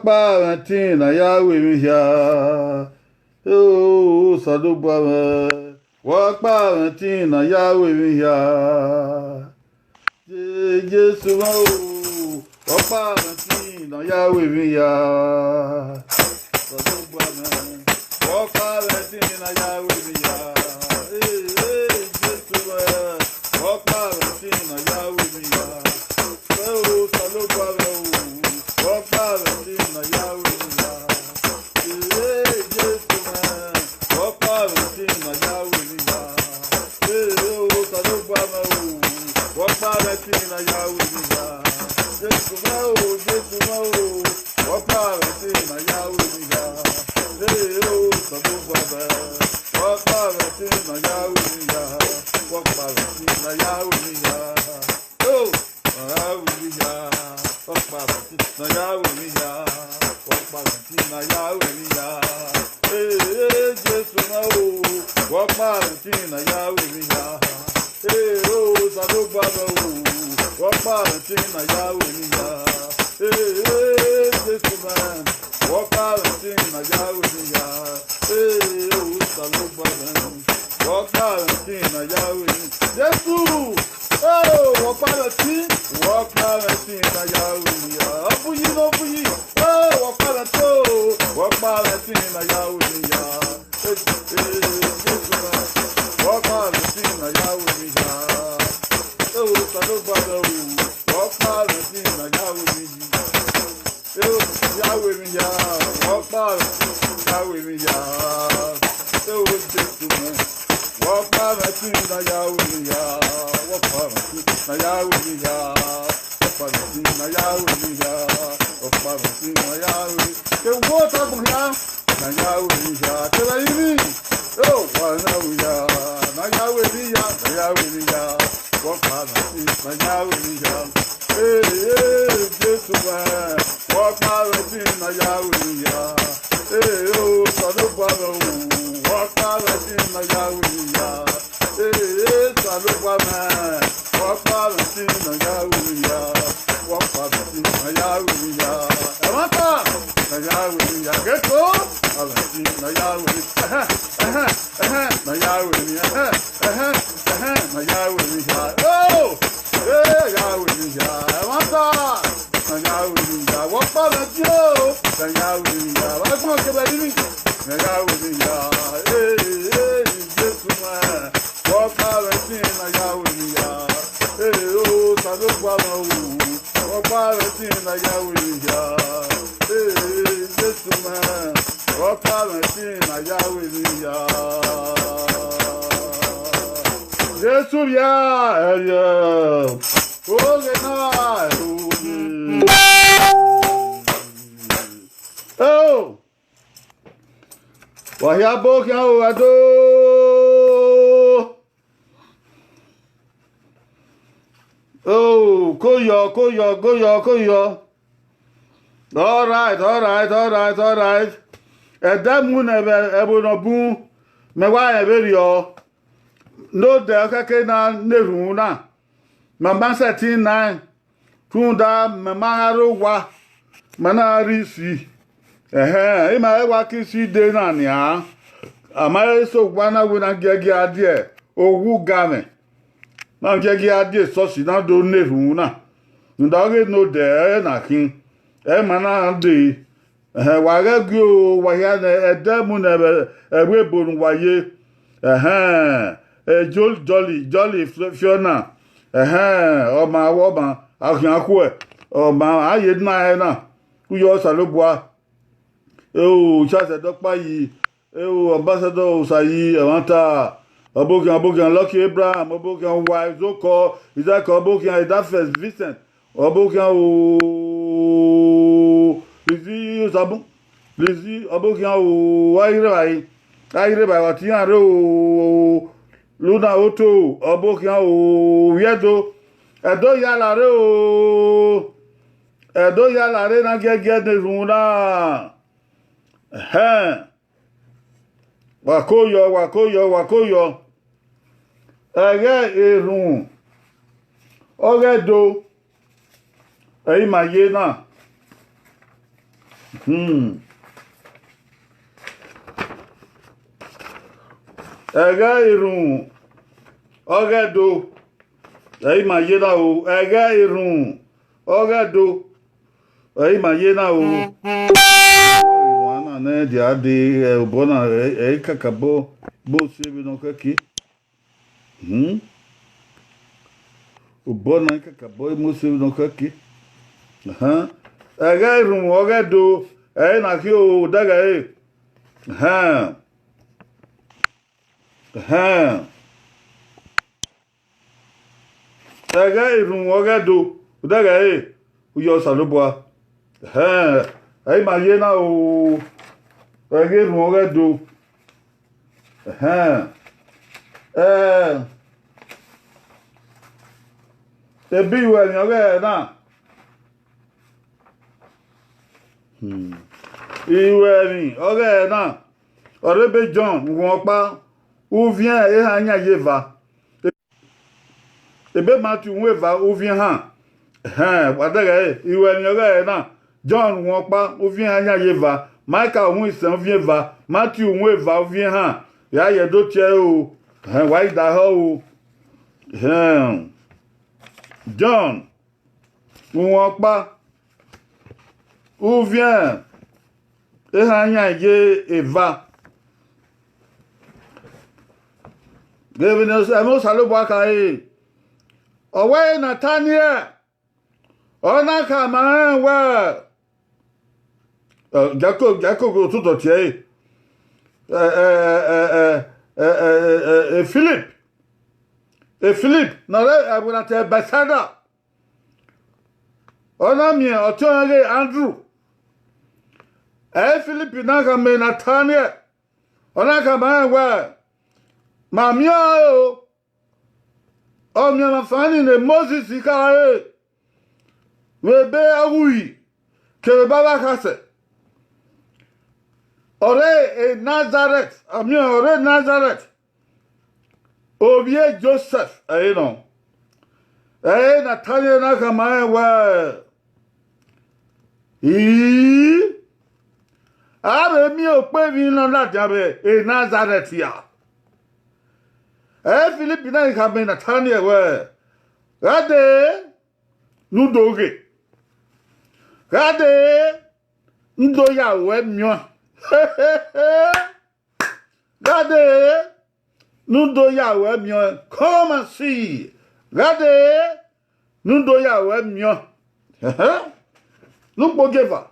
Waparantina Yahweh Mihia. Oh, Sadubama. Waparantina Yahweh Mihia. Jesus, oh, Waparantina Yahweh Mihia. Sadubama. Waparantina Yahweh Mihia. Jesus, Waparantina Yahweh Mihia. Oh, Sadubama. Waparantina Yahweh Mihia. Jesus, Waparantina Yahweh Mihia. Oh, Sadubama. Waparantina Yahweh Mihia. Jesus, Waparantina Yahweh Mihia. Oh, Sadubama. Waparantina Yahweh Mihia. Waparantina Yahweh Mihia. Oh, Yahweh Mihia. Waparantina Yahweh Mihia. Waparantina Yahweh Mihia. Jesus, Waparantina Yahweh Mihia. Oh, Sadubama. Waparantina Yahweh Mihia. Jesus, Waparantina Yahweh Mihia. Oh, Sadubama. Waparantina Yahweh Mihia. Jesus! Oh, Waparantina Yahweh Mihia. Obuyi. Oh, Waparantina Yahweh Mihia. Waparantina Yahweh Mihia. Oh, Sadubama. Waparantina Yahweh Mihia. Oh, Yahweh Mihia. Waparantina Yahweh Mihia. Oh, Jesus. Waparantina Yahweh Mihia. Waparantina Yahweh Mihia. Waparantina Yahweh Mihia. Waparantina Yahweh. Que water Mihia. Na Yahweh Mihia. Que la yimi. Oh, wana Mihia. Na Yahweh Mihia. Na Yahweh Mihia. Waparantina Yahweh Mihia. Jesus, Waparantina Yahweh Mihia. Oh, Sadubama. Waparantina Yahweh Mihia. Sadubama. Waparantina Yahweh Mihia. Waparantina Yahweh Mihia. Amata na Yahweh Mihia. Geko. Waparantina Yahweh Mihia. Na Yahweh Mihia. Na Yahweh Mihia. Oh, Yahweh Mihia. Amata na Yahweh Mihia. Waparantina na Yahweh Mihia. Waparantina na Yahweh Mihia. Jesus, Waparantina Yahweh Mihia. Oh, Sadubama. Waparantina Yahweh Mihia. Jesus, Waparantina Yahweh Mihia. Jesus, yeah. Oh, Wahia Bokia Ado. Oh, Koyo. All right. Edamu ebonobu mewa eberio. No de kake na neruna. Mama 79 tunda mamaro wa manarisi. Ima ewa kisi de na nia. Ama so gwana wina gege adie. Owu game. Na gege adie so si na do neruna. Ndage no de na kin. Mana de wagagio wahia na edemu na eweborun waye. Jolly Fiona. Oma ahianku Oma aye na uyo salobua. Chase dokpa yi. Ambassador Usayi Awanta. Obokian Lucky Abraham. Obokian wife Zoko. Isaka Obokian Idafes Vincent. Obokian Lizzie Sabun. Lizzie Obokian Ayire bai watiyan re Luna Oto Obokian Wiedo. Edo yala re na gege ne runa. Wakoyo. Ege erun. Ogedo. Eyi maye na. Ega irun. Ogedo. Ei ma yena o. Ega irun. Ogedo. Ei ma yena o. Wana ne dia de bona e kakabo. Bo sebi no kaki. O bona kakabo mo sebi no kaki. Ega irun ogedo. Ei na ki o daga e. Ega irun ogedo. Daga e. Uyo saloboa. Ei ma yena o. Ega irun ogedo. Ebi iwe ni oge na. Iwe ni oge na. Orebe John won pa. Ou vient e hanya yeva. Ebe Matthew weva ou vient han. Wadaga e iwe ni oge na. John won pa ou vient hanya yeva. Michael won vient va. Matthew weva ou vient han. Ya ye do tie o. Wa da ho o. John won pa ou vient e hanya ye eva. Gevino emo salobo kai. Owe Nathaniel. Ona ka ma wa. Jacob go to tie. Philip. Philip na re abuna te Bethsaida. Ona mi otonge Andrew. Philip na ka me Nathaniel. Ona ka ma wa. Mamia o. O mi ma fani ne Moses ka e. We be awui. Ke baba kase. Ore Nazareth. Ami ore Nazareth. Obie Joseph. No. Nathaniel na ka ma wa. Abe mi o pe mi na la jabe Nazareth ya. Philip na ka me Nathaniel we. Gade nudoge. Gade ndo ya we myo. Gade nudo ya we myo. Come and see. Gade nudo ya we myo. Nupogeva.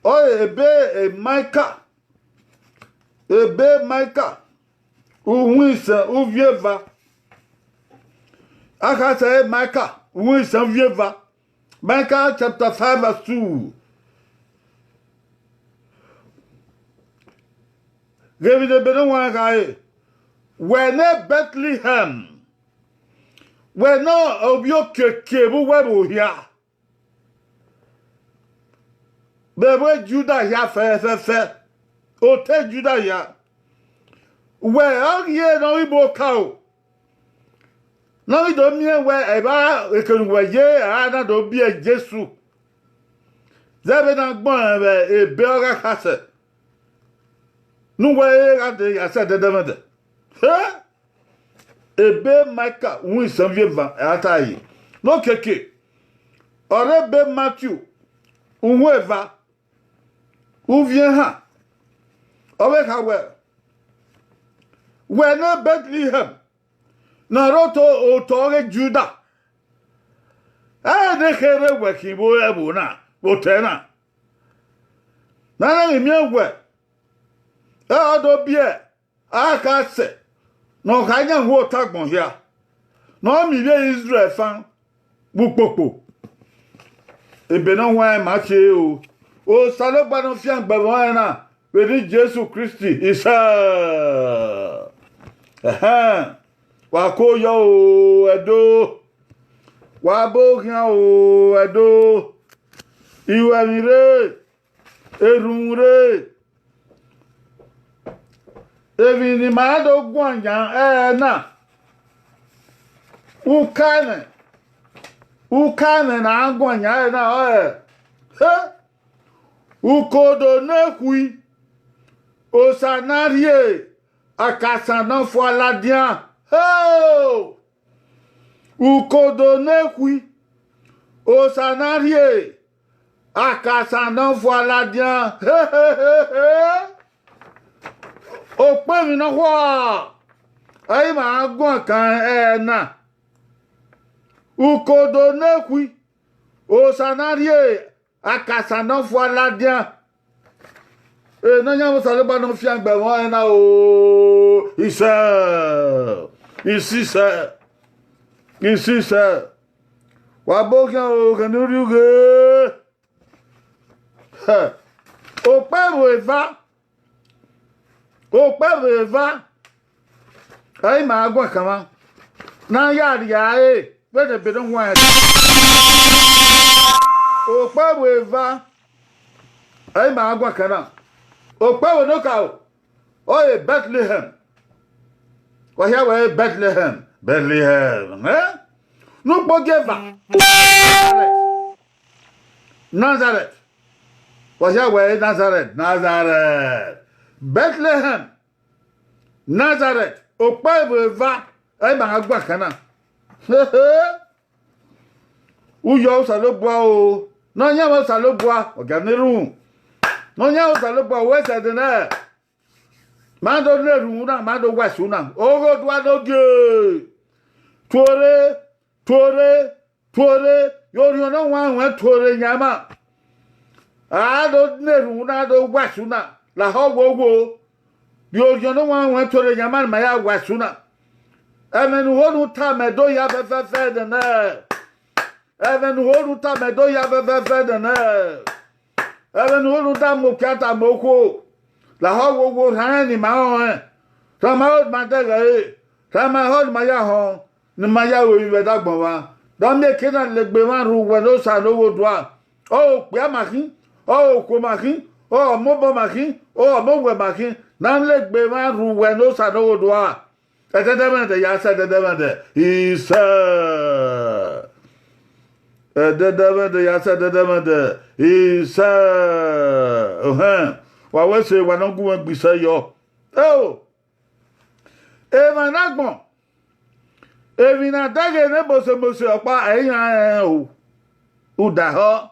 Ebe Micah. Ebe Micah. Uwisa uvieva. Aka say Micah. Uwisa uvieva. Micah chapter 5 verse 2. Give the Benin guy. When Bethlehem. When no of your kebu webu here. Bebe Judah ya fe. Ote Judah ya. Where ye no ibo cow. No we don't mean where eba ekun weye ana do bi e Jesu. Zebe na gbon e be ora kase. Nu we ga de ya se de demede. Ebe Micah wi sanvie van atayi. No keke. Ore be Matthew. Unweva. Ou vient ha. Owe ka we. When Bethlehem. Na roto otore Judah. De kere we kibo ebu na. Botena. Na mi we. Do bie. Aka se. No kanya ho tagbon hia. No mi be Israel fan. Bupopo. Ebe no wa ma che o. O salogba no fian gbewon na. Pẹ̀lú Jésù Kristi isa. Wa kó yọ o ẹ̀dọ́. Wa bó kí o ẹ̀dọ́. Ìwẹ̀ mi rè. Erun rè. Èmi ni màá dógún ọ̀yàn náà. Ukane na agún ọ̀yàn náà ukodo nekui osanarie akasana foaladia oh ukodo nekui osanarie akasana foaladia o pe mi no wa ai ma gun kan na ukodo nekui osanarie akasana foaladia non y'a pas le bon fiang ben moi na o ici ça wa boga o kanuruge o pa va ai ma agwa kama na ya e be de be don wa o pa va ai ma agwa kana o pa wo no ka o e Bethlehem wa ya wa Bethlehem eh no pogeva Nazareth wa ya wa Nazareth Bethlehem Nazareth o pa wo va ai ma agwa kana uyo salobwa o no nya wo salobwa o ganiru no nya wo salobwa we sadena mando leru na mando wasu na ogo dwa no ge tore yo no wa tore nyama a do leru na do wasu na la ho wo yo no wa tore nyama ma ya wasu na emenu honu ta me do ya fe de na even honu ta me do ya fe de na even honu ta mo kata mo ko la ho wo hani ma ho sama ma de ga sama ho ma ya ho ni ma ya wo iwe dagbon wa don me kina le gbe ma ru we no sa no wo dua o pe amakin o ko makin o mo bo makin o mo we makin na le gbe ma ru we no sa no wo dua Ededemede ya se dedemede isa ededemede ya se dedemede isa wa we se wa no gun gbise yo eva nagbon evi na dage ne bose opa eyan o udaho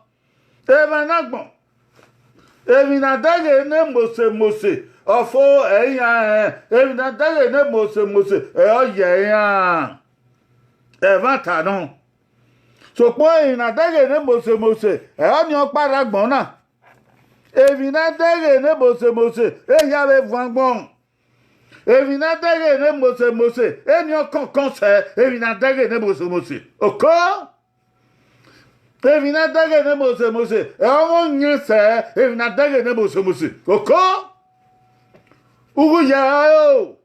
eva nagbon evi na dage ne mose ofo eyan evi na dage ne mose oyeyan evanta no so po evi na dage ne mose ni opa ragbon na evi na dage ne mose eya be vangbon evi na dage ne mose eni okonkon se evi na dage ne mose oko evi na dage ne mose won yin se evi na dage ne mose oko ugu ya o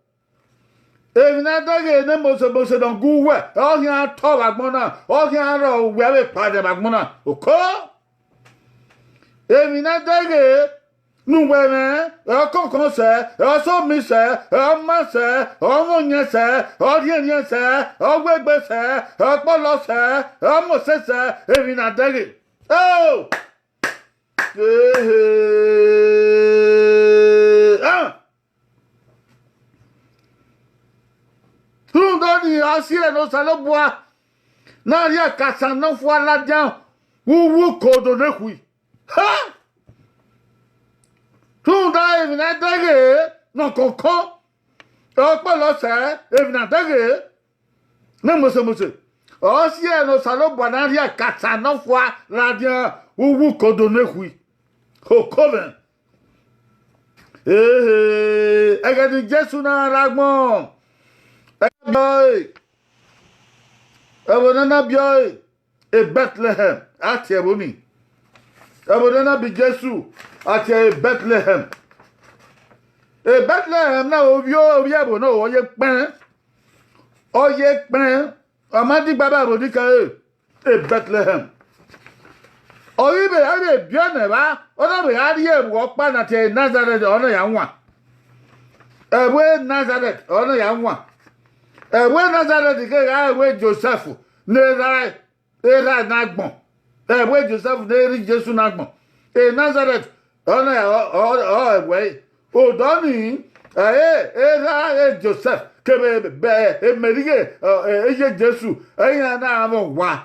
evi na dage ne mose don guwe o yan to bagbon na o yan ro we be pade bagbon na oko evi na dage nu we me o konkon se o so mi se o ma se o won yin se o yin se o gbegbe se o polo se o mo se evi na dage oh Tundoni asile no salobwa na ria kasana fo aladian wu kodo nekui ha tunda evina dage no kokon o polo se evina dage na mose o sie no salobwa na ria kasana fo aladian wu kodo nekui kokoven egedi Jesu na ragbon boy abonana boy e Bethlehem atie bomi abonana bi Jesu atie Bethlehem na obi abo no oye pen amadi baba bo dika e Bethlehem oyibe ari biane ba ona be ari ebu opa na tie Nazareth ona ya nwa ewe Nazareth ona ya nwa ewe Nazareth ke ga ewe Joseph era nagbon ewe Joseph ne ri Jesu nagbon Nazareth Way. Oh, Donny, Joseph, Merige, Jesu, I wa.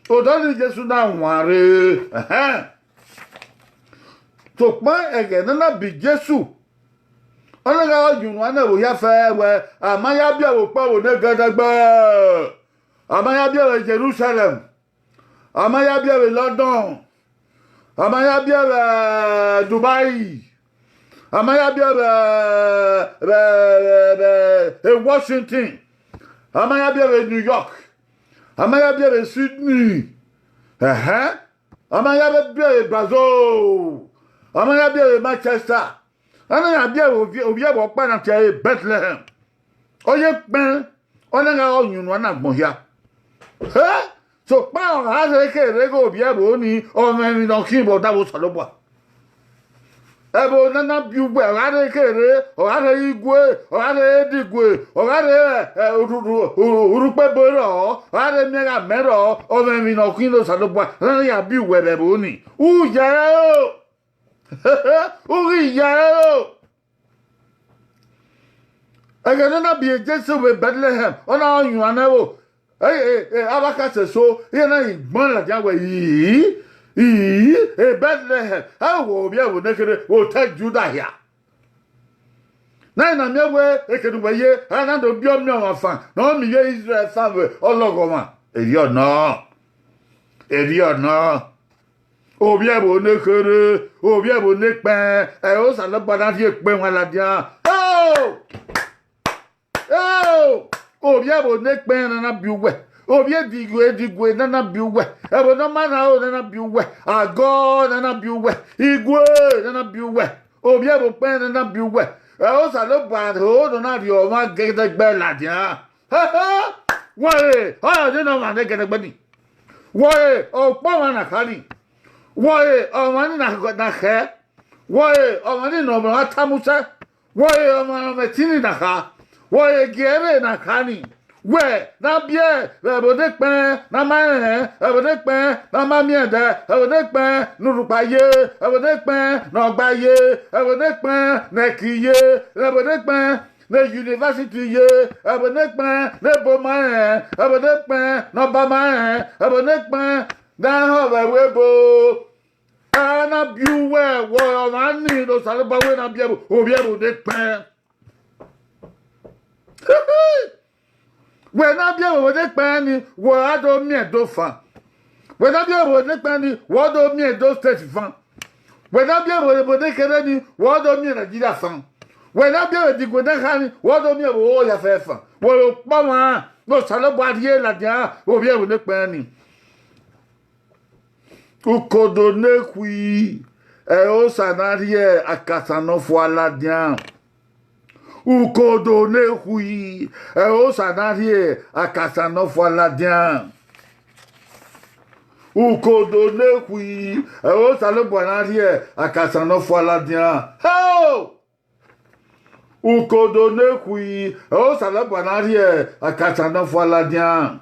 Oh, Donny Jesu now, ware. So, my again, and not be Jesu. Only you want to have fair where Amayabia will power the Amayabia Jerusalem. Amayabia London. Amayabia Dubai. Amayabia Washington. Amayabia New York. Amayabia Sydney. Amayabia Brazil. Amayabia Manchester. Amayabia Obia Panate Bethlehem. Oye Ben. Onanga you know na gbohia. So pa ha se ke rego bia bo ni o me no kin bo da bo so lo bo. Ebo na biu bo ha re ke re o ha re igwe o ha re digwe o ha re urupe bo ro o ha re mi ga me ro o me no kin lo so lo bo. Na ya biu we be bo ni. U ya o. U ya o. Agana be Jesu we Bethlehem. Ona you anawo. Abaka so yana igbon la jawe Bethlehem. How will be able to will take Judah here? Nine and your they can be here, and I don't be on your fan. No, me Israel family, all Logoma. Idiot no. Idiot no. Oh, be able to oh, be able to pen. I also love banana here, pen while I dia. Oh! Oh! Oh, yeah, but neck pen and a beware. Oh, yeah, digwe, and a beware. I will no man out and a beware. I go and a beware. He go and a beware. Oh, yeah, but pen and a beware. I also look bad. Hold on, your man get the bell at ya. Ha ha! Why? I don't know when they get a bunny. Why? Oh, Pamana Kali. Why? Oh, man, I got that hair. Why? Oh, man, no, but Tamusa. Why? Oh, man, I'm a tinny naka. Why gere na kani? Where na bie, bodek pen, na man, bodek pen, na mamienda, bodek pen, nurupaye, bodek pen, no baye, bodek pen, nekiye, bodek pen, ne university ye, bodek pen, ne boman, bodek pen, no baman, bodek pen, na howe webo. Ana biuwe, wo mani do salba we na bie, obiebo dek pen. When I be able to penny, what I don't mean do fan. When I be able to penny, what don't mean do state fan. When I be able to carry, what don't mean a gida fan. When I be able to go down, what don't mean all your fair fan. Well, Mama, no salabad here like that, will be able to penny. Ukodone qui, e o sanarie a Casano la dian. Ukodone hui, e o sanarie a Casano la dian. Ukodone hui, e o salabanarie a Casano la dian. Ho! Ukodone hui, e o salabanarie a Casano la dian.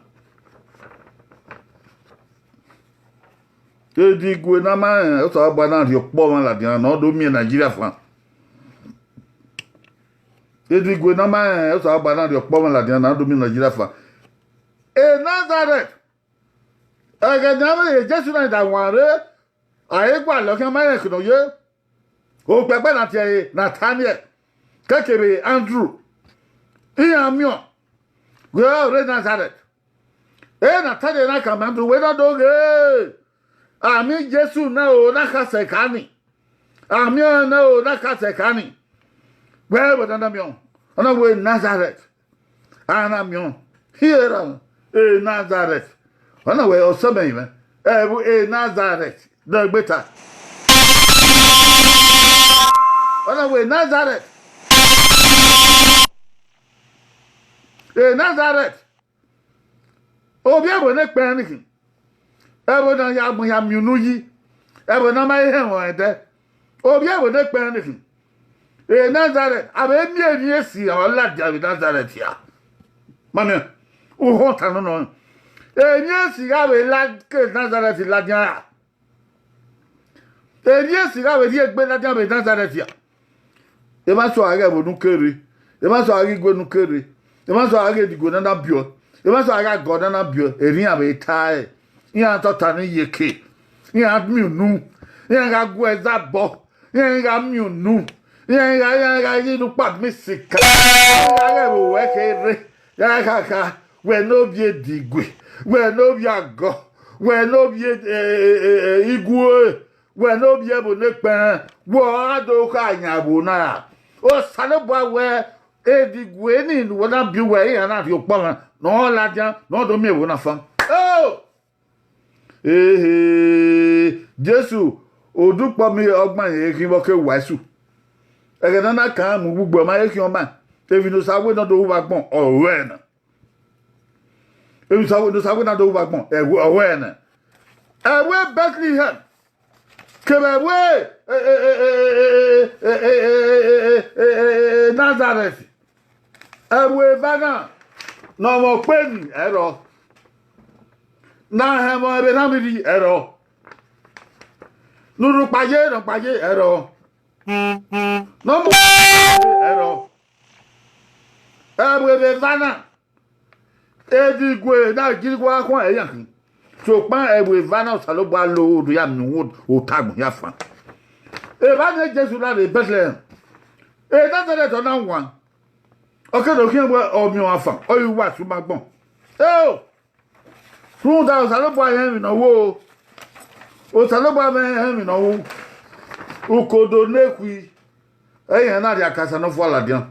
E di gwe na ma, o salabanarie po la dian, no do mi Nigeria fan. Edi gwe na ma o sa ba na de opo la dia na do mi Nigeria fa e Nazareth e ga na me Jesu na da ware aye gba lo kan ma e kuno ye o pepe na tie Nathaniel kekere Andrew iya mio gwe o Nazareth e Nathaniel na ka Andrew we na do ge ami Jesu na o na ka se kani ami na o na ka se kani. Where would Anamion? Anaway Nazareth. Anamion. Here, Nazareth. Anaway or some even. Nazareth. The better. Anaway Nazareth. Nazareth. Oh, yeah, we're not panicking. Ever done Yam Yunuyi. Ever no my hand like that. Oh, yeah, we're not panicking. Nazareth, abe mi eni esi ola jawi Nazareth ya. Mami, o hota no. Eni esi abe la ke Nazareth la dia. Elie sira we die gbe na dia be Nazareth ya. E ma so aga bo nu kere. E ma so aga go nu kere. E ma so aga digo na bio. E ma so aga go na bio. Erin abe tai. Ya to tani yeke. Ya mi nu. Ya ga go ezabo. Ya ga mi nu. Ya ga yi nu pa mi sika. Ya ga bo we kere. Ya ka we no bi digwe. We no bi ago. We no bi igwe. We no bi ebo ne pen. Wo ado ka nyabo na. O sale boa we edigwe ni wo na bi we ya na fi opon no la jan no do mi wo na fan. Oh! Jesu odupo mi ogban ye kin bo ke wasu. Ege na kan mu gbugbo ma ye kin o ma. Evi no sawe no do wa gbon owe na. Evi sawe no do wa gbon owe na. Ewe Bethlehem. Kebewe Nazareth. Ewe bana no mo pen ero. Na hemo ebe na mi ero. Nuru paye no paye ero. No mo ero. Ewe bana edigwe na girigwa akwa eyan. So pan ewe vana salobo lo do ya nu o tagbon ya fan. E ba ne Jesu la de Bethlehem. E Nazareth on an wan. Okay do kin we omi o afan. O yu wa su magbon. Oh! Fun da salobo yen mi no wo. O salobo me mi no wo. Ukodo nekwi. Eyan na di akasa no fo la dian.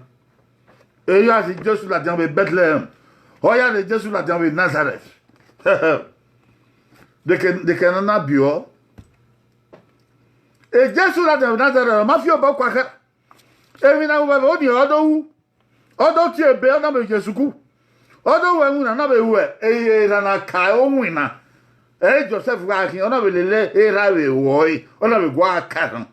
E ya si Jesu la dian be Bethlehem. O ya de Jesu la dian be Nazareth. De que na bio. E Jesu la de Nazareth ma fi obo kwa ka. E mi na wo ni odo ti ebe na me Jesu ku. Odo we hu na be hu e na ka o hu na. E Joseph wa kin ona be lele e ra we wo yi. Ona be gwa ka.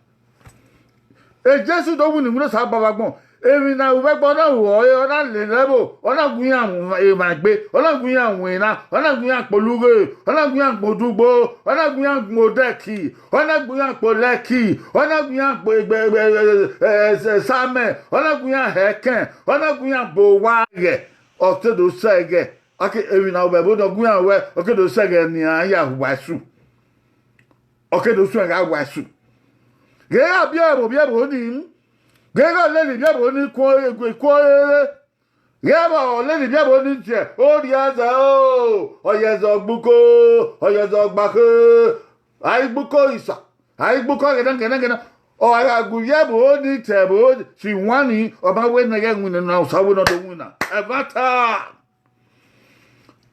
E Jesu do hu ni mu sa baba gbon. Emi na ube gbọ́dọ̀ wo ona le lebo ona gun àwọn e ma gbe ona gun àwọn ina ona gun àpò luge ona gun àpò dugbo ona gun àpò deki ona gun àpò leki ona gun àpò same ona gun heken ona gun àpò wage otedo sege ake emi na ube bodo gun àwe okedo sege ni aya wasu okedo su ga wasu ge abia ni Gego leli biabo ni ko Yebo leli biabo ni je. O riaza o. Oyezo gbuko, oyezo gbako. Ai gbuko isa. Ai gbuko gedan. O ara guyebo ni tebo si wani oba we na ye nwin na sawo no do nwin na. Evata.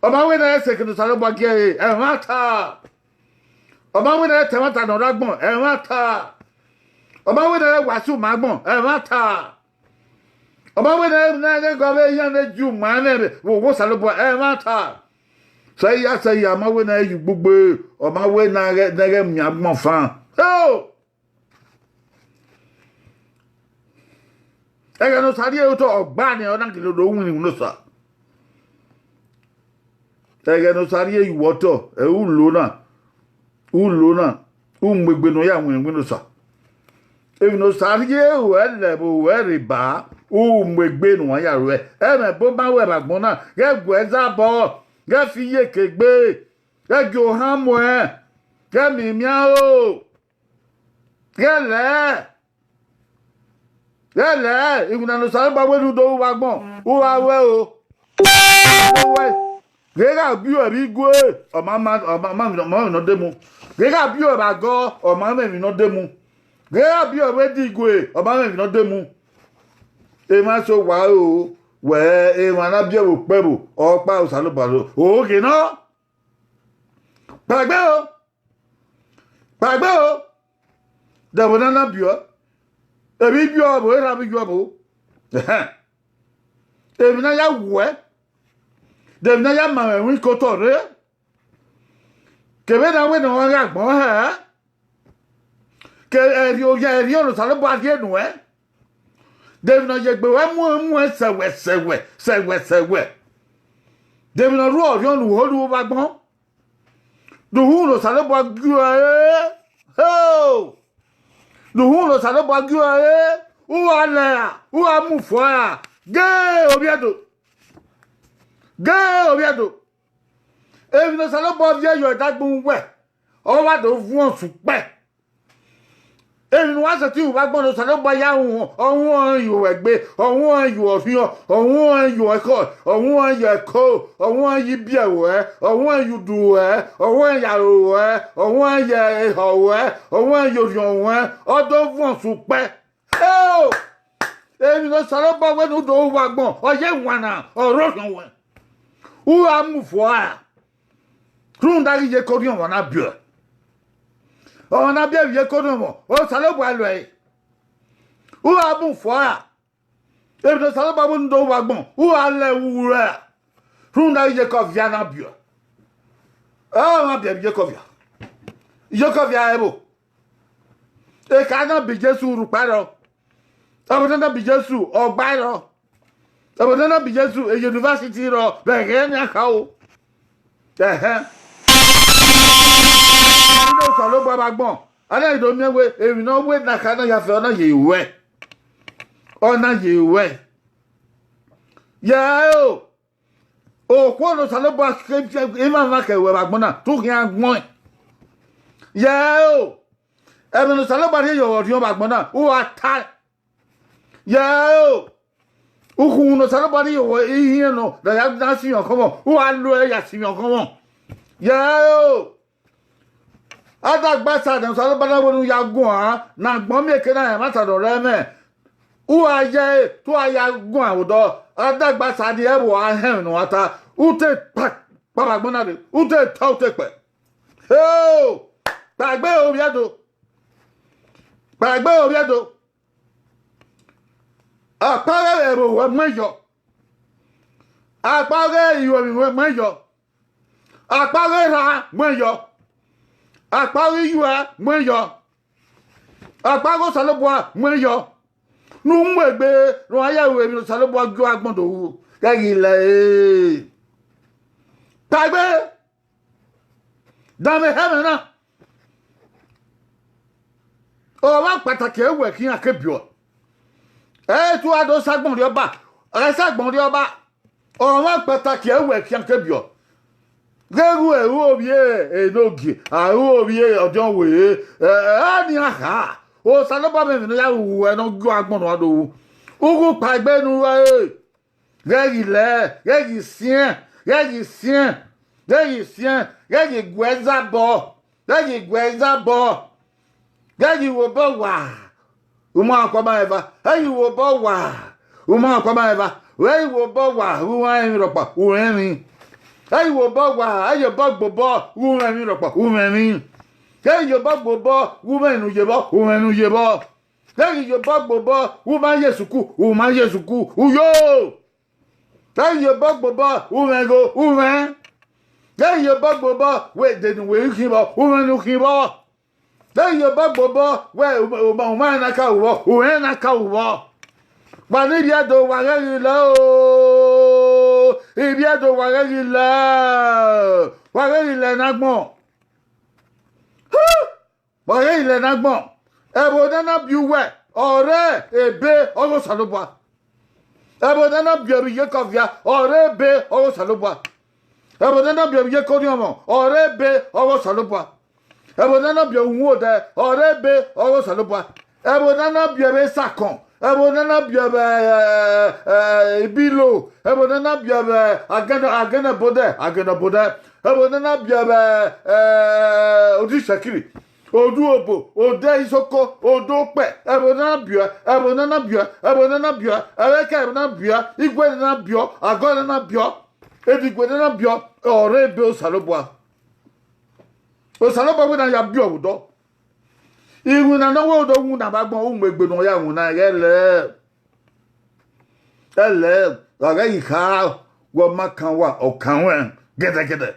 Oba we na ese kinu salo bagye. Evata. Oba we na temata no ragbon. Evata. Oba we na wasu magbon e mata. Oba we na go be yan na ju ma na wo salobo e mata. Say ya ma we na yu gbugbe. Oba we na ge miagbon fan. Oh! E ga no sari e to ogba ni ona kilo do win no sa. E ga no sari e woto e u lo na. U mgbegbe no ya win no sa. If no sarge we bo we riba o megbe nu ya ro e me bo ba we bagbon na ge gweza bo ge fiye kegbe ge jo hamo ge mi mia o ge le iguna no sarge ba we du do bagbon o wa we o ge ga bi o bi gwe o ma no demu ge ga bi o ba go o ma me mi no demu Gea bi owe digwe oba me no demu e ma so wa o we e wa na bi o pebu o pa o salobalo o ke no pagbe o da bona na bi o e bi o bo e ra bi o bo e bi na ya we de na ya ma we ko to re ke be na we no wa ga gbon ha que eri o sale bo adie nu David no je gbe wa mu sewe David no ro ori onu ho lu ba gbon do hu no sale bo gu ho Luhu no salo bagyo uala uamufwa ge obiado evi no salo bagyo yo dagbun we o wa do fun osupe evi no wa se ti u ba gbon no salo baya ohun yo egbe ohun yo ofiyan ohun yo eko ohun yo eko ohun yi biewe ohun yu duwe ohun yarowe ohun ye howe ohun yo rionwe odo fun osupe evi no salo bagwe no do wa gbon oye wana oro rionwe u amufo a runda ye korion wana bio on a bien vieux kodomo o salo bo alo e u abun fo a e do salo ba bo ndo wa gbon u ale wura runda ye ko via na bio ma bien vieux ko via ye ko via ebo e ka na bi Jesu ru paro abo na bi Jesu ogba ro abo na bi Jesu e university ro be ge ni aka o no salo baba gbon ana do mi we ewi no we na kana ya fe ona ye o ko no salo ba ke e ma ma ke we ba gbon na tu ki agbon e me no salo ba re yo ri ba gbon na o ata o ku no salo ba re yo e hin no da ya na si yon komo o a lo e ya si yon komo Adagbasa dem salo bana wonu ya gun na gbon mi ke na ma ta do re me u aye to aya gun awodo adagbasa di ebo a hen no ata u te pa baba gbon na de u te ta u te pe gbagbe obiado apare ero we mejo apare iwo mi we mejo apare ra mejo Apari yua mweyo. Apago saloboa mweyo. Nu mwegbe ro aya we mi saloboa gyo agbon do wu. Gagile Tagbe Dame hemena. O wa pataki ewe kin akebio. Tu ado sagbon ri oba. Sagbon ri oba. O wa pataki ewe kin akebio. Geru eru obie enogi aru obie ojon we ani aha o saloba me no ya wu e no gbo agbon no do ugu pagbe nu gegi sien gegi gweza bo gegi wo bo wa umo akwa eva ayi wo bo wa umo akwa eva we wo bo wa uwa mi ropa uemi Hey, wo bogwa, ayo bogbo bo, wo mi ropo, wo mi. Hey, yo bogbo bo, wo menu yebo, wo menu yebo. Hey, yo bogbo bo, wo ma Yesuku, uyo. Hey, yo bogbo bo, wo mego, wo men. Hey, yo bogbo bo, we de nu we kibo, wo menu kibo. Hey, yo bogbo bo, we o ma na ka wo, wo na ka wo. Ba ni dia do wa ga lo. Ibiado wagele nagbon. Wagele nagbon. Ebo dana biuwe, ore ebe ogo salobwa. Ebo dana biu ye kovia, ore ebe ogo salobwa. Ebo dana biu ye koriomo, ore ebe ogo salobwa. Ebo dana biu nwode, ore ebe ogo salobwa. Ebo dana biu sakon. Ebo nana biabe bilo ebo nana biabe agana bode ebo nana biabe odi shakiri odu obo ode isoko odo pe ebo nana bia eweka ebo nana bia igwe nana bio ago nana bio edigwe nana bio ore be osalobwa we na ya bio odo Iwu na no wo do wu na ba gbon o megbe no ya wu na ele ga ika wo makan wa okan wa gede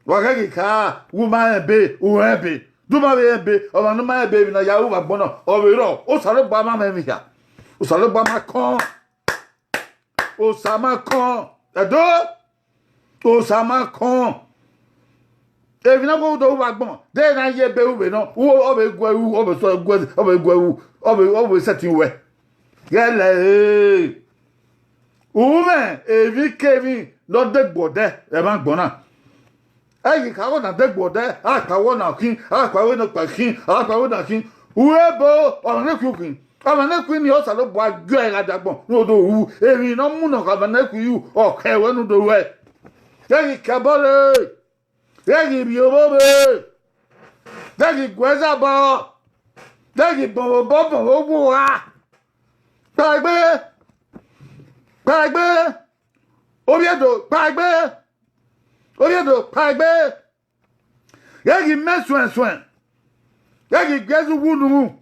wa ga ika wu ma ebe u ebe du ma ebe o ma no ma ebe na ya wu ba gbon no o we ro o sare gba ma me mi ya o sare gba ma kan o sa ma kan edo o sa ma kan If you go to Wagbon, then I hear Bew, no, who over go over so good over setting way. Gale, woman, if you came not dead board there, among Bona. I can't a dead board there, I can't want a king, I can't want a king, I can't want a king, whoever on a cooking. I'm a queen, you also look like good at that one. No, do, if you no moon of a neck with you, or care one of the way. Then it cabale. Dagi biobobe. Dagi gwezaba. Dagi bobo obuwa. Pagbe. Pagbe. Obiedo, pagbe. Obiedo, pagbe. Dagi meswen. Dagi gwezu wunu.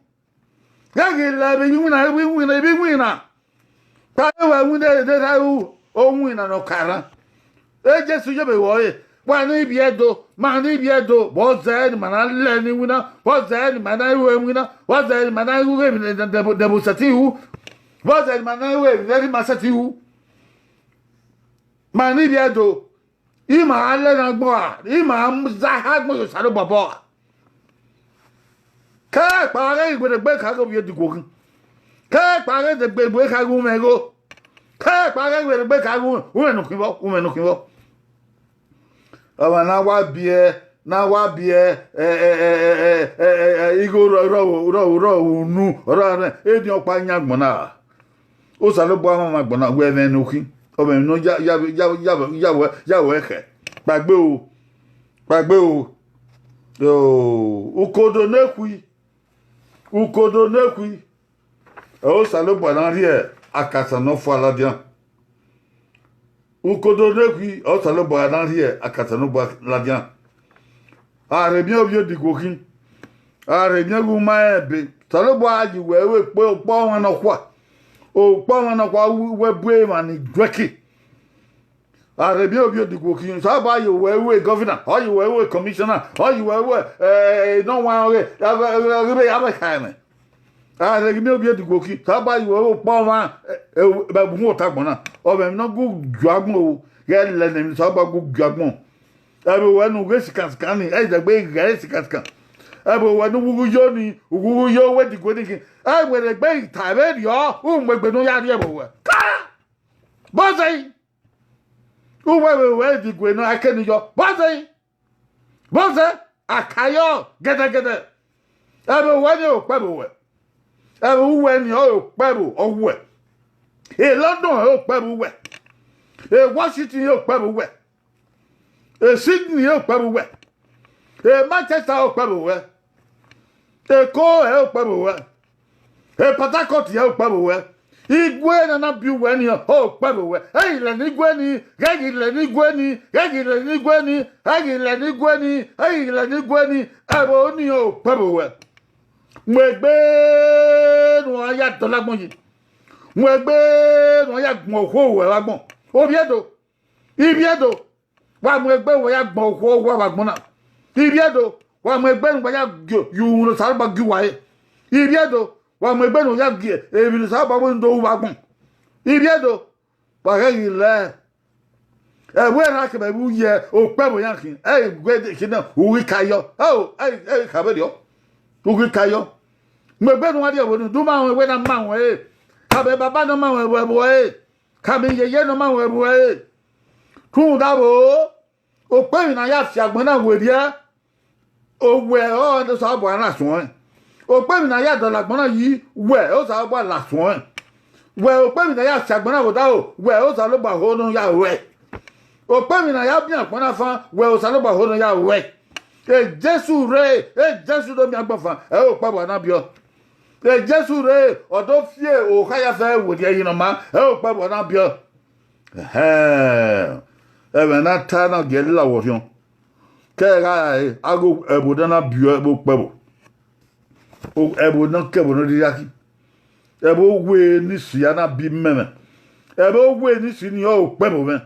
Dagi labe wina. Pagbe wina de tawu. O wina no kara. Jesu yobe woye. Wani biedo, mani biedo, bozen, manaleni wina, bozen, manawe wina, bozen, manawe de busatihu, bozen, manawe de masatihu. Mani biedo, ima alena gboa, ima zahag mo salo babo. Ka pare igbe gbe ka go biedo gogun. Ka pare de gbe ka go mego. Ka pare gbe ka go, umenu kinbo. Na wa bie igo ro nu ro edi opa nyagbon na o sa lo bo àwọn magbon na we menu ki o me no ya we ke gbagbe o ukodo nekui o sa lo bo na ri e akasa no fo aladian ukodo nekui o sa lo bo na ri e akasa no bo aladian are bien obio digokin are bien gu ma ebe sa lo bo aji we pe o po won na kwa we bue ma ni dweki are bien obio digokin sa ba yo we governor or you we commissioner or you we no one aba kaime are bien obio digokin sa ba yo we po ma ba bu mo ta gbona o be no gu gwagbon o ye le ni sa ba gu gwagbon abo wanu gesi kaskani dagbe gesi kaskan abo wanu wuguyo ni wuguyo we di godiki we le gbe tabe yo megbe no ya ri ebo we ka bozai we di gwe no akeni yo bozai akayo gede abo wani o pebo we abo wani o pebo owe London o pebo we Washington o pebo we Sydney yóò pẹ̀lú wẹ̀. Manchester yóò pẹ̀lú wẹ̀. Èkó yóò pẹ̀lú wẹ̀. Port Harcourt yóò pẹ̀lú wẹ̀. Igwe nana bi wẹ̀ ni yóò pẹ̀lú wẹ̀. Ilẹ̀ ní Igwe ni, ilẹ̀ ní Igwe ni, ilẹ̀ ní Igwe ni, ilẹ̀ ní Igwe ni, ilẹ̀ ní Igwe ni, ẹ̀rọ ni yóò pẹ̀lú wẹ̀. Mo gbé nu ayé àtọ́lágbọ́n yìí. Mo gbé nu ayé àgbọ̀n òkú wẹ̀ lágbọ̀n. Ibi ẹ̀dọ̀. Wa mo egbe wo ya gbon ko wa gbon na ibi edo wa mo egbe nu ya yu no sa ba gi wa ibi edo wa mo egbe nu ya gi ebi no sa ba mo ndo wa gbon ibi edo wa ga ile we ra ke ba bu ye o pe mo yan kin gbe kin na uri kayo ka be dio uri kayo mo egbe nu wa dia wo nu du ma won we na ma won ka be baba no ma won bo ka be yeye no ma won bo Kun dabo o pe na ya fi agbon na we dia o we o do sa bo na sun o pe na ya do lagbon na yi we o sa bo la sun we o pe na ya fi agbon na wo da o we o sa lo ba ho no ya we o pe na ya bi agbon na fan we o sa lo ba ho no ya we Jesu do mi agbon fan o pa bo na bi o Jesu re o do fie o ka ya fe wo dia yin no ma o pa bo na bi o na ta na gele la wofion ke ga ago ebodo na bio ebo pebo o ebo na kebo no diaki ebo we ni si na bi meme ebo we ni si ni o pebo me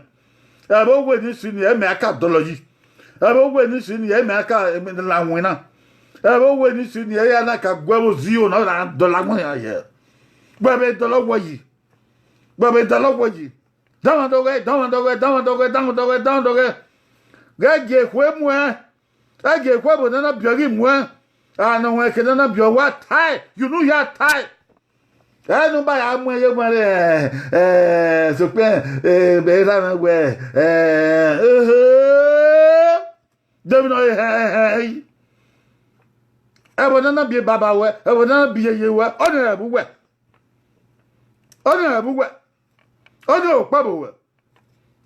ebo we ni si ni e me aka doloji ebo we ni si ni e me aka la wina ebo we ni si ni e ya na ka gwebo zio na dolagbon ya ye gbebe dolowo yi Down doge. Gaje kwe mwe. Age kwa bo na biori mwa. Ana we ke na bio wa tie. You know ya tie. No ba ya mwa ye mare so pe be na we dem no hey. Ebo na bi baba we, ebo na bi ye we, ona ebu we. Ona ebu we. Ona okpabo we.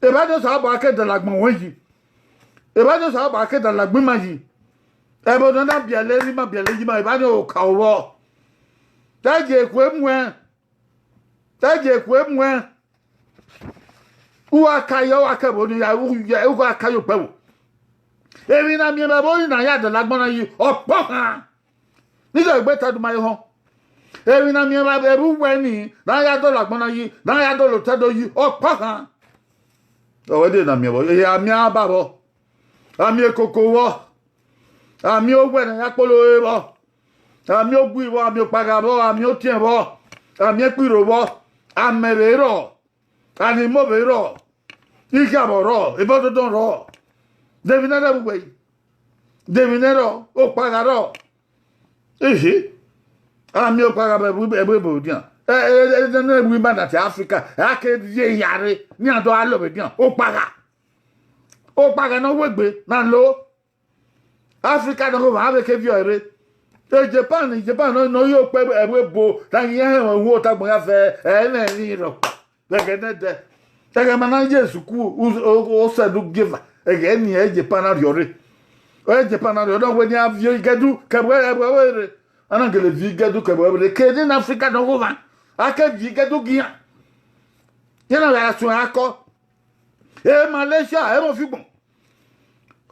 Eba do so ba ke dalagbon won yi. Eba do so ba ke dalagbon ma yi. Ebo na bi ale ri ma bi ale yi ma eba do ka owo. Taje kwemwe. Taje kwemwe. Uwa kayo akabo ni ya u akayo pewo. Ebi na mi ba bo na ya dalagbon na yi opo han. Nígbà ìgbé tẹ́dù máa hàn. Èmi náà mi ra ẹrú wẹ́ni náà dọ́là gbọ́nà yìí náà dọ́là tẹ́dù yìí ọ̀pọ̀ kan. Ọ̀wọ́ dé náà mi bọ̀ èyí àmì àbàbọ̀ àmì èkókò wọ̀ àmì ògbẹ́ náà yà kpọ́lọ́ ẹ̀ bọ̀ àmì ògbú ìwọ̀ àmì òpàgà bọ̀ àmì òtìẹ̀ bọ̀ àmì èkpìrò bọ̀ àmẹ̀rẹ̀ rọ̀ ànìmọ̀bẹ̀ rọ̀ ìkàbọ̀ rọ̀ ìbọ̀dọ̀dọ̀ rọ̀ dèmínẹ́rẹ̀ wùwẹ̀ dèmínẹ́rọ̀ òpàgà rọ̀. Ishi ami okwaga be dian na we man at Africa ake ye yare ni ado alo be dian okwaga no wegbe na lo Africa no go have ke viore Japan no yo pe bo tan ye wo ta gbon ya fe na ni ro be ne de ta mana Jesu ku o se do give ege ni Japan na yore Japan na do we ni avio gadu kabwe ana gele vi gadu kabwe ke ni Africa no go va aka vi gadu gian yana la so akọ Malaysia mo fi gbon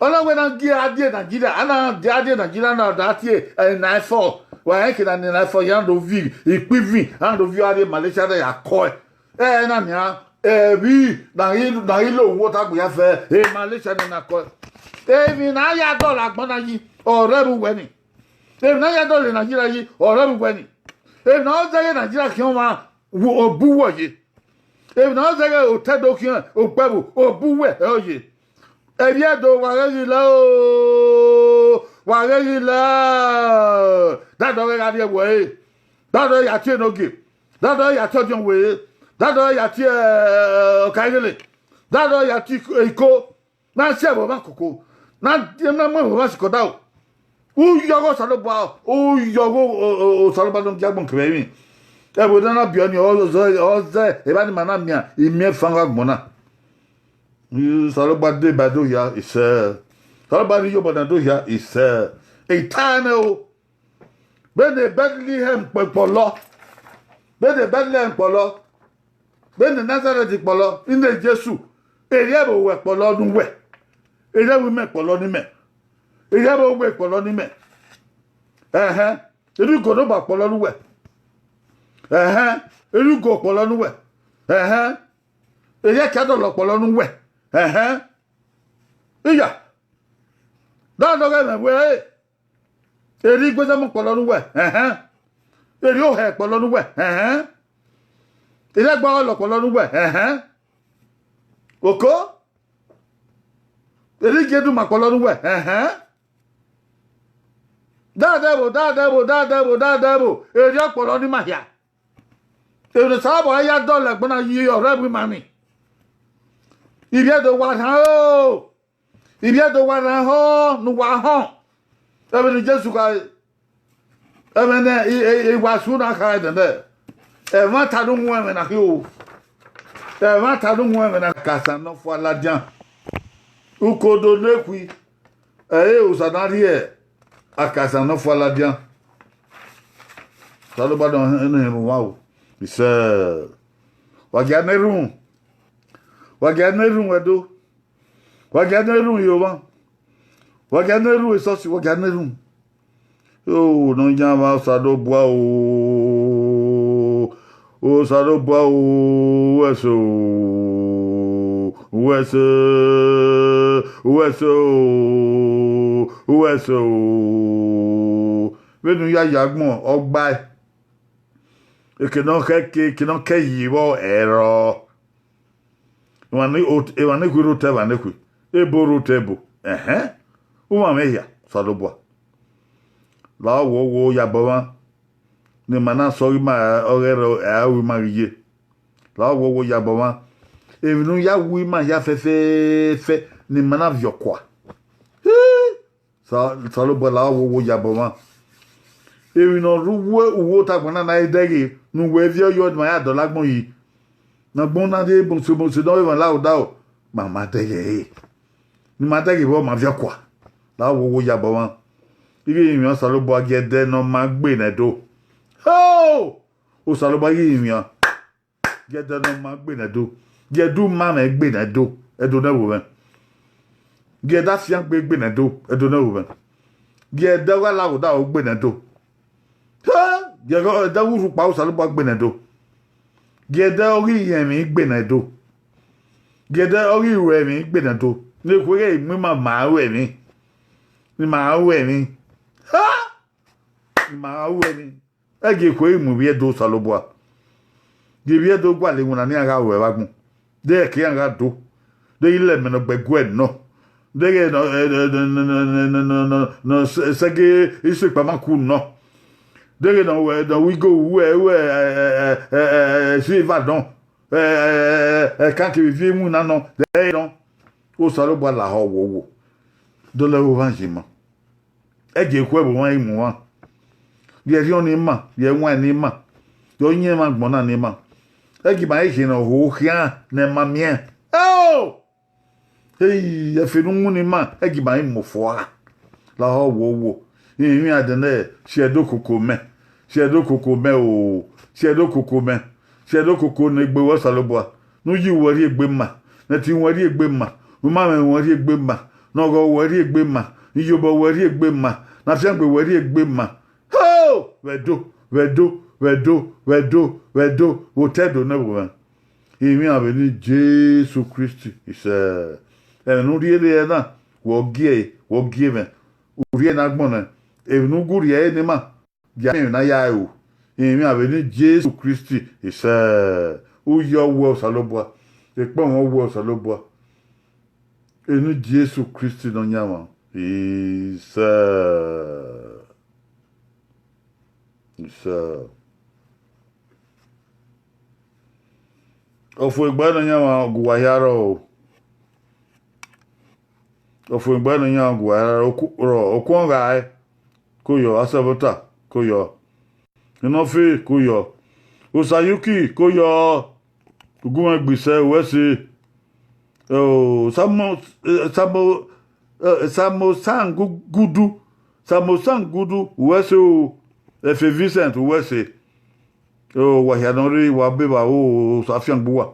Ọlọ́wẹ́ na gi adie Nigeria ana adie Nigeria na da tie 94 wa ke na 94 yan do vi ipivi an do vi adie Malaysia da yakọ na nia bi na ilo wo ta gbe ya fe Malaysia na ko mi na ya dollar gbon na yi ọ̀rẹ́ bu we ni na ya dollar Nigeria yi ọ̀rẹ́ bu we ni na o ze Nigeria ki o ma obu wo yi na o ze o tedo ki o gbebu obu we o yi Ebiedo warela dado we ga we dado ya tie no gi dado ya tojon we dado ya tie kaigele dado ya ti iko na sebo ba koko na mo ba sikoda u yogo saloba u yogo o saloba don jagbon kebe ebo na bio ni o ze e ba ni manamia imi fanga gbona Saloba de Badoya is Saloba de Yobonadoya is eternal. Ben de Bethlehem Polo. Ben de Bethlehem Polo. Ben de Nazareth Polo. In the Jesu. Eliabo we Polo nu we. Eliabo me Polo ni me. Eliabo we Polo ni me. Elu go no ba Polo nu we. Elu go Polo nu we. Elia kado lo Polo nu we. Iya. Da no ga me we. Eri gbeza mo polo nu we. Eri o he polo nu we. Eri gba lo polo nu we. Oko? Eri gedu ma polo nu we. Da debo. Eri o polo ni ma ya. Eri sabo ya dollar gbona yi ore bi mami. Ibiedo wa ho nu wa ho ebe ni Jesu ka ebe na e wa su na ka de e ma ta du mu eme na ki o e ma ta du mu eme na ka san no fo aladian ukodo nekwi o sanari akasa no fo aladian talo ba don enu wa o ise wa ga nerun Waganeru wedo. Waganeru yoba. Waganeru esosi waganeru. Oh, no nyama sado bua o. O sado bua o weso. Benu ya yagbon ogba. E ke non ke yiwo ero. Wani guru te wani ku ebo rutebo uma meya saloboa la wo ya bawa ni mana sorry ma orero a wi ma riye la wo ya bawa evinu ya wi ma ya fe ni mana viokwa saloboa la wo ya bawa evinu ruwe uwo ta gbona na idege nu we vi yo ma ya do lagbon yi na gbon na de bon so don even la o da o ma dege ni ma dege bo ma viokwa la wo ya bawa igi mi saloboa gede no ma gbe na do o saloboa igi mi gede no ma gbe na do gedu ma na gbe na do edo na wo ben geda fian gbe na do edo na wo ben geda wa la o da o gbe na do geda wuru pa o saloboa gbe na do geda ori yen mi gbe na do geda ori we mi gbe na do ni ko re mi ma we mi ni ma we mi ma we ni ege ko imu bi do saloboa ge bi do gwa le wona ni ara we wagun de ke ara do de ile me no gbegu no de ge no sege isu pa maku no de ge no we go we si va don quand que vi mu na no de no o saloboa la ho wo do le evangeliment ege ko e bo wan imu wa ye ri oni ma ye wan ni ma yo yin ma gbon na ni ma egi ba e na ho hia na ma mien ye fe nu ni ma egi ba mo fo a la ho wo yin adene se do koko me o se do koko ne gbe wo saloboa nu yi wo ri egbe ma na ti wo ri egbe ma mo ma me wo ri egbe ma no go wo ri egbe ma iyobo wo ri egbe ma na fi gbe wo ri egbe ma wedo wo tedo na wo imi aveni Jesu Christi ise enu ri ele na wo give uri na gbona enu guri e ni ma ya mi na ya o imi aveni Jesu Christi ise o yo wo saloboa e po won wo saloboa enu Jesu Christi no nyama ise ofu igbanu nya guwa yaro ofu igbanu nya guwa yaro okunga koyo asabota koyo inofi koyo osayuki koyo ogun gbise wese samosangudu wese o efe Vincent wese wa yanori wa beba o safian buwa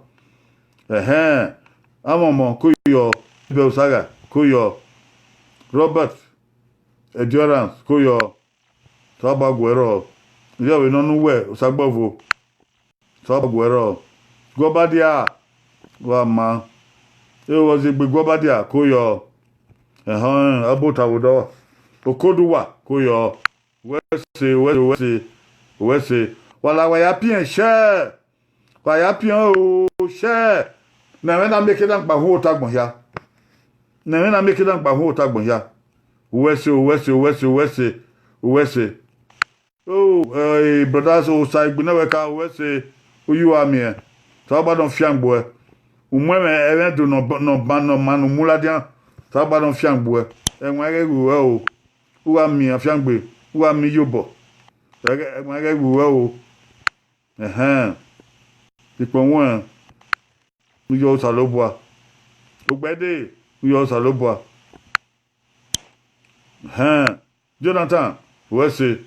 amomo koyo be osaga koyo Robert Endurance koyo Sabaguero yawe nonu we osagbavo Sabaguero Gobadia wa ma was a big Gobadia koyo abota wodo okoduwa koyo wese wala wa ya pien cher wa ya pien o cher na me na meke dan pa ho tagbon ya na me na meke dan pa ho tagbon ya wese brothers o sai gbina we ka wese oyu ami so ba don fiangbo e umwe event no manu muladian so ba don fiangbo e enwa gegu o u ami afiangbe u ami yobo enwa gegu o ipo won uyo saloboa ogbede uyo saloboa Jonathan wese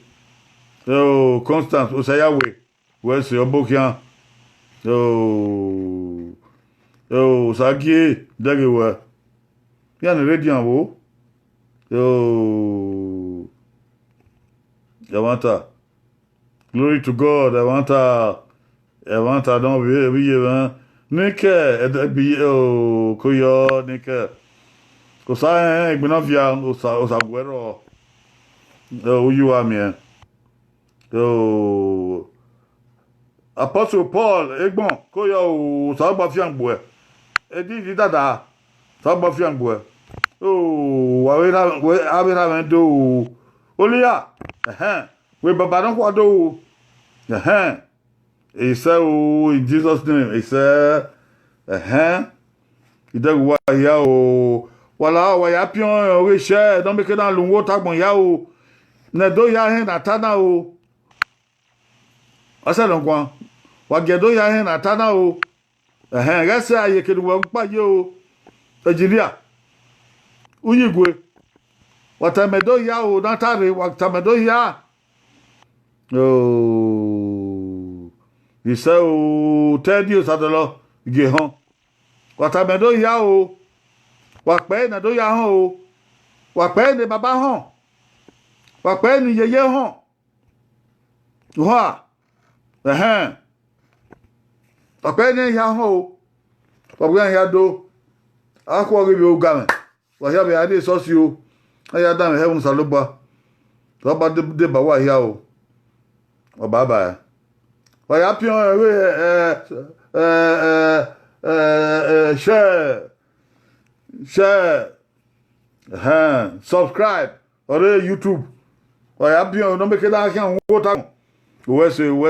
Constance Osayawe wese obokian Sagie dagewa yan redian wo Yawanta glory to God Yawanta don we nike edebi koyo nike osa igbenavia osaguero oyu ami Apostle Paul egbon koyo osagba fiangbo edi dada sagba fiangbo Oh, we have do. Olia. We baba don't what do. He said, oh, in Jesus' name. He said, He don't wa ya o. Wala wa ya pion we share. Don't make it down lungo tagbon ya o. Ne do ya hen atana o. Asa don kwa. Wa gedo ya hen atana o. Gase aye kedu wa pa ye o. Ejilia. Uyigwe. Watamedo ya o natare watamedo ya. Oh. He said, oh, 10 years adolo ge han. Watamedo ya o. Wape na do ya han o. Wape ni baba han. Wape ni yeye han. Wa. Wape ni ya han o. Wape ya do. Akwa ge bi o gamen. Wa ya be ade so si o. Aya da me heaven saloba. Roba de ba wa ya o. O baba. Wa ya pion share. Subscribe or YouTube. Wa ya pion no make that kan wo ta. We say. We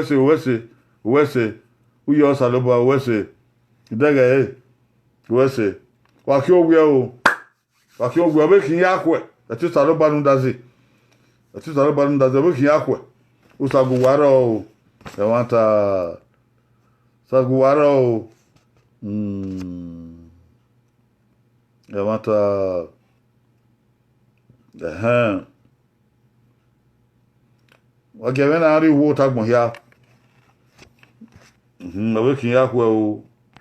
yo saloba we say. Daga we say. Wa ki o we o. Wa ki o we be kin ya kwe. Ati saloba nu dazi. Ati saloba nu dazi be kin ya kwe. Usaguwara o. E wanta saguwara o. E wanta wa geve na ri wo tagbon ya. We kin ya kwe o.